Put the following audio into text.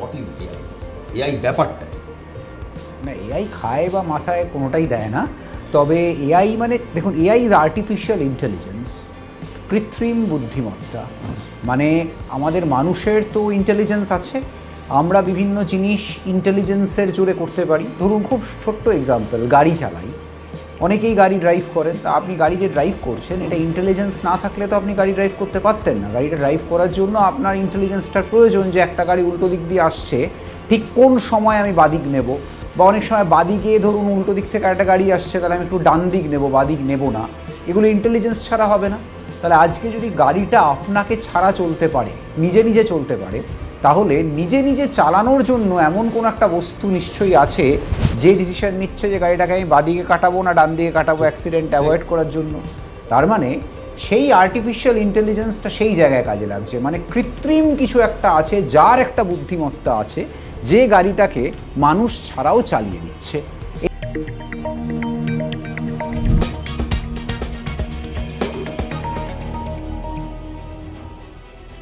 What is AI? AI ব্যাপারটা কি? না, এআই খায় বা মাথায় কোনোটাই দেয় না। তবে এআই মানে দেখুন, এআই ইজ আর্টিফিশিয়াল ইন্টেলিজেন্স, কৃত্রিম বুদ্ধিমত্তা। মানে আমাদের মানুষের তো ইন্টেলিজেন্স আছে, আমরা বিভিন্ন জিনিস ইন্টেলিজেন্সের জোরে করতে পারি। ধরুন খুব ছোট্ট এক্সাম্পল, গাড়ি চালাই, অনেকেই গাড়ি ড্রাইভ করেন। তা আপনি গাড়ি যে ড্রাইভ করছেন, এটা ইন্টেলিজেন্স না থাকলে তো আপনি গাড়ি ড্রাইভ করতে পারতেন না। গাড়িটা ড্রাইভ করার জন্য আপনার ইন্টেলিজেন্সটার প্রয়োজন, যে একটা গাড়ি উল্টো দিক দিয়ে আসছে, ঠিক কোন সময় আমি বাদিক নেব, বা অনেক সময় বাদিকে ধরুন উল্টো দিক থেকে একটা গাড়ি আসছে, তাহলে আমি একটু ডান দিক নেব, বাদিক নেব না। এগুলো ইন্টেলিজেন্স ছাড়া হবে না। তাহলে আজকে যদি গাড়িটা আপনাকে ছাড়া চলতে পারে, নিজে নিজে চলতে পারে, তাহলে নিজে নিজে চালানোর জন্য এমন কোনো একটা বস্তু নিশ্চয়ই আছে যে ডিসিশন নিচ্ছে যে গাড়িটাকে আমি বাদিকে কাটাবো না ডান দিকে কাটাবো, অ্যাক্সিডেন্ট অ্যাভয়েড করার জন্য। তার মানে সেই আর্টিফিশিয়াল ইন্টেলিজেন্সটা সেই জায়গায় কাজে লাগছে। মানে কৃত্রিম কিছু একটা আছে, যার একটা বুদ্ধিমত্তা আছে, যে গাড়িটাকে মানুষ ছাড়াও চালিয়ে দিচ্ছে।